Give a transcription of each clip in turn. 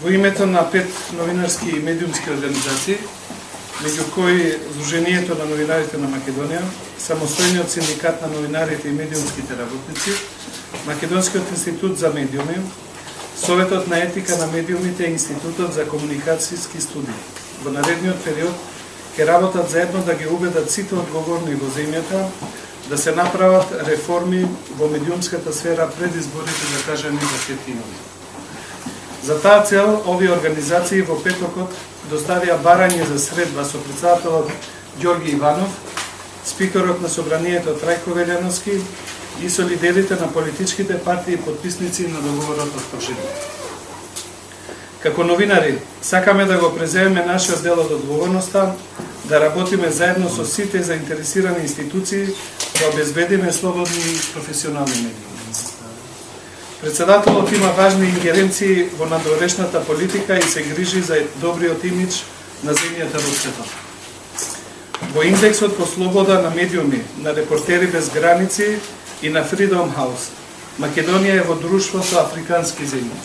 Во името на 5 новинарски и медиумски организации, меѓу кои Сдруженијето на новинарите на Македонија, Самостојниот синдикат на новинарите и медиумските работници, Македонскиот институт за медиуми, Советот на етика на медиумите и Институтот за комуникацијски студии. Во наредниот период ќе работат заедно да ги убедат сите одговорни во земјата да се направат реформи во медиумската сфера пред изборите закажани за 5 јуни. За таа цел, овие организации во петокот доставија барање за средба со председателот Ѓорги Иванов, спикерот на Собранието Трајко Велјановски и со лидерите на политичките партии и подписници на договорот од Пашина. Како новинари, сакаме да го преземеме нашиот дел од одговорноста, да работиме заедно со сите заинтересирани институции да обезбедиме слободни и професионални медии. Председателот има важни ингеренции во надворешната политика и се грижи за добриот имидж на земјата во светот. Во индексот по слобода на медиуми на Репортери без граници и на Freedom House, Македонија е во друштво со африкански земји.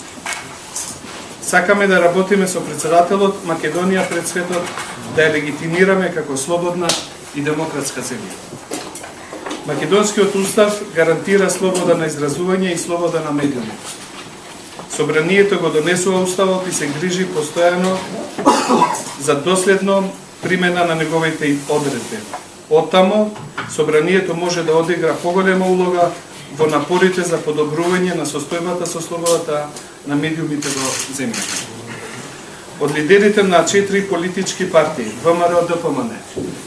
Сакаме да работиме со председателот Македонија пред светот да ја легитимираме како слободна и демократска земја. Македонскиот устав гарантира слобода на изразување и слобода на медиуми. Собранието го донесува уставот и се грижи постојано за доследно примена на неговите одредби. Оттамо, Собранието може да одигра поголема улога во напорите за подобрување на состојбата со слободата на медиумите во земјата. Од лидерите на 4 политички партии, ВМРО, ДПМН,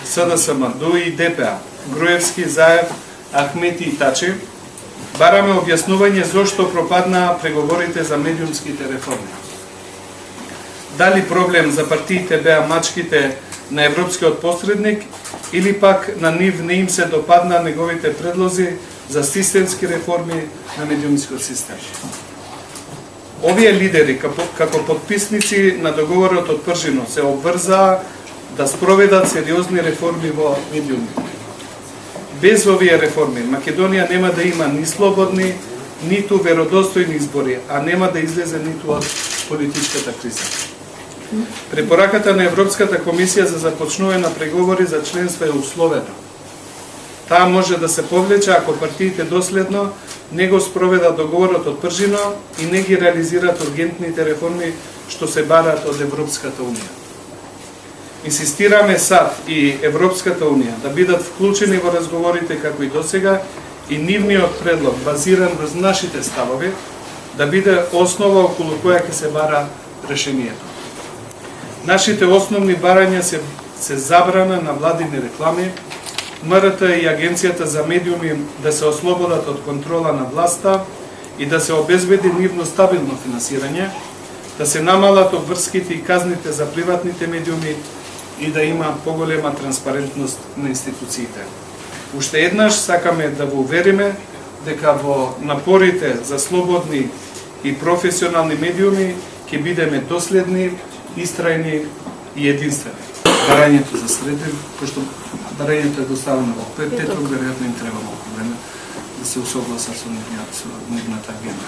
СДСМ, ДУИ и ДПА, Груевски, Заев, Ахмети и Тачи, бараме објаснување зошто пропаднаа преговорите за медиумските реформи. Дали проблем за партиите беа мачките на европскиот посредник или пак на нив не им се допадна неговите предлози за системски реформи на медиумскиот систем. Овие лидери, како подписници на договорот од Пржино, се обврзаа да спроведат сериозни реформи во медиумите. Без овие реформи, Македонија нема да има ни слободни, ниту веродостојни избори, а нема да излезе ниту од политичката криза. Препораката на Европската комисија за започнување на преговори за членство е условена. Таа може да се повлече ако партиите доследно не го спроведат договорот од Пржино и не ги реализираат ургентните реформи што се бараат од Европската унија. Инсистираме САД и Европската унија да бидат вклучени во разговорите како и досега и нивниот предлог, базиран врз нашите ставови, да биде основа околу која ќе се бара решението. Нашите основни барања се забрана на владини реклами, МРТ и Агенцијата за медиуми да се ослободат од контрола на власта и да се обезбеди нивно стабилно финансирање, да се намалат обврските и казните за приватните медиуми и да има поголема транспарентност на институциите. Уште еднаш сакаме да го увериме дека во напорите за слободни и професионални медиуми ќе бидеме доследни, истрајни и единствени. Барањето за среден, пошто барањето е доставено во петок, веројатно им треба малку време да се усогласат со нивната агенда.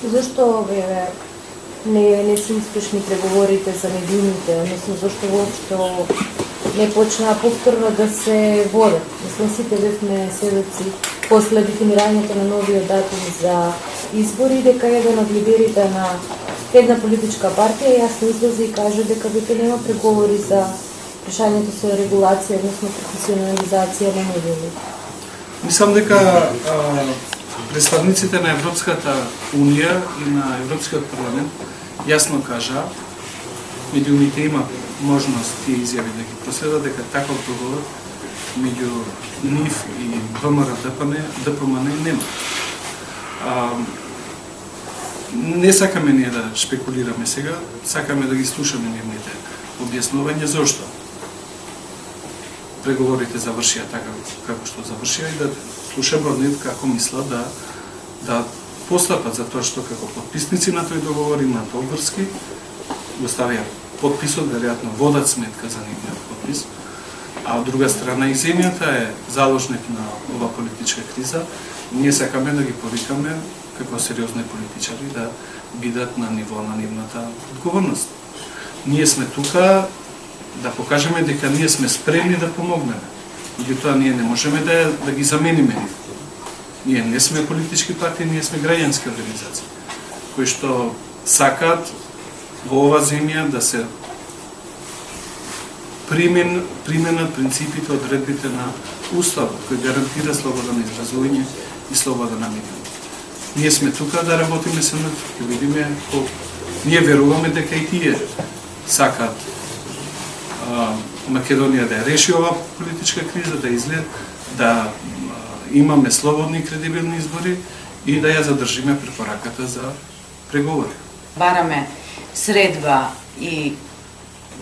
Зошто овие не се успешни преговорите за медиумите, односно зашто воопшто не почнаа повторно да се водат? Мислам, сите бевме сведоци после дефинирањето на новиот датум за избори, дека еден од лидерите на една политичка партија јасно излезе и каже дека веќе нема преговори за решањето со регулација, односно професионализација на медиумите. Мислам дека представниците на Европската унија и на Европскиот парламент јасно кажа, медиумите има можност и изјави да ги проследат дека таков договор меѓу нив и ВМРО ДПМН нема. Не сакаме ние да шпекулираме сега, сакаме да ги слушаме нивните објаснувања зошто преговорите завршија така како што завршија и да слушаме од нив како мислат да постапат за тоа што како подписници на тој договор имаат обврски, го ставија подписот, веројатно водат сметка за нивниот подпис, а од друга страна и земјата е заложник на ова политичка криза. Ние сакаме да ги повикаме како сериозни политичари да бидат на ниво на нивната одговорност. Ние сме тука да покажеме дека ние сме спремни да помогнеме. Меѓутоа ние не можеме да ги замениме. Ние не сме политички партии, ние сме граѓански организации, кои што сакаат во ова земја да се применат принципите, одредбите на Уставот, кој гарантира слобода на изразување и слобода на медиумите. Ние сме тука да работиме со нив, ќе видиме ние веруваме дека и тие сакаат Македонија да ја реши ова политичка криза, да излезе, да имаме слободни и кредибилни избори и да ја задржиме препораката за преговори. Бараме средба и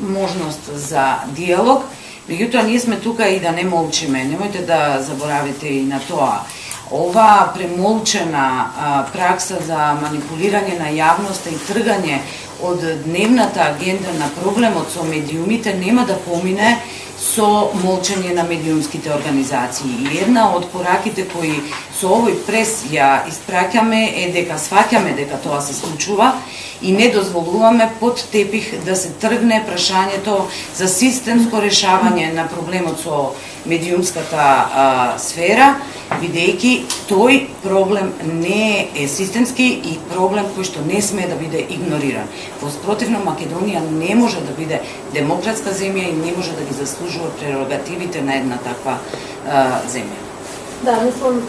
можност за диалог, меѓутоа ние сме тука и да не молчиме. Немојте да заборавите и на тоа. Ова премолчена пракса за манипулирање на јавноста и тргање од дневната агенда на проблемот со медиумите нема да помине со молчање на медиумските организации. И една од пораките кои со овој прес ја испраќаме е дека сваќаме дека тоа се случува и не дозволуваме под тепих да се тргне прашањето за системско решавање на проблемот со медиумската сфера, бидејќи тој проблем не е системски и проблем кој што не сме да биде игнориран. Во спротивно, Македонија не може да биде демократска земја и не може да ги заслужува прерогативите на една таква земја. Да, мислам,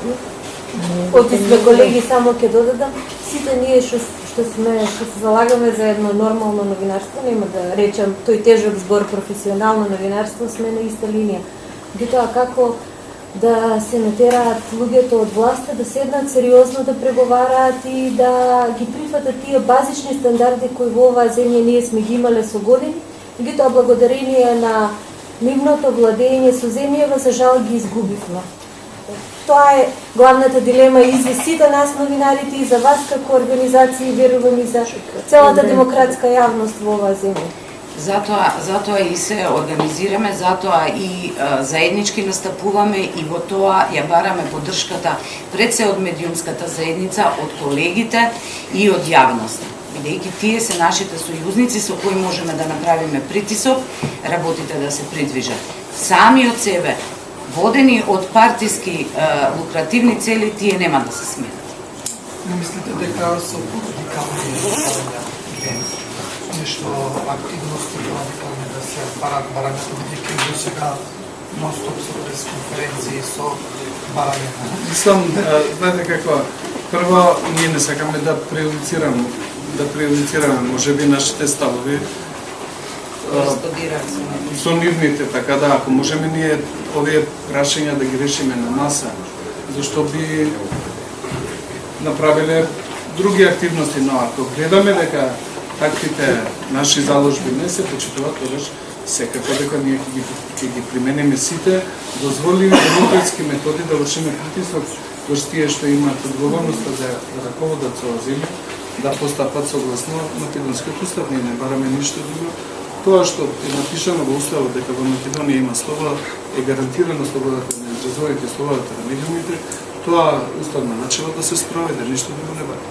од избе колеги само ќе додадам, сите ние што се залагаме за едно нормално новинарство, нема да речам тој тежок збор професионално новинарство, сме на иста линија. Тоа како да се натераат луѓето од власта да седнат сериозно да преговараат и да ги прифатат тие базични стандарди кои во оваа земја ние сме ги имале со години, меѓутоа благодарение на нивното владење со земјава за жал ги изгубивме. Тоа е главната дилема и за сите нас новинарите и за вас како организации, верувам и за целата демократска јавност во оваа земја. Затоа и се организираме, затоа и заеднички настапуваме и во тоа ја бараме поддршката пред се од медиумската заедница, од колегите и од јавноста. Бидејќи тие се нашите сојузници со кои можеме да направиме притисок, работите да се придвижат. Сами од себе, водени од партиски лукративни цели, тие нема да се сменат. Не мислите дека со радикални нешто активности радикални да се барањето, бидејќи до сега нон-стоп со пресконференции, со барање? Мислам, знаете какво, прво ние не сакаме да преюдицираме можеби нашите ставови со нивните, така да ако можеме ние овие прашања да ги решиме на маса, зашто би направиле други активности, но ако гледаме дека таквите наши заложби не се почитуваат, тогаш секако дека ние ќе ги примениме сите дозволиви демократски методи да вршиме притисок врз тие што имаат одговорноста да раководат со земја, да постапат согласно македонскиот устав. Ние не бараме ништо друго. Тоа што е напишано во уставот дека во Македонија има слобода, е гарантирана слободата на изразување, слободата на медиумите, тоа уставно начело да се спроведе, ништо друго не бара.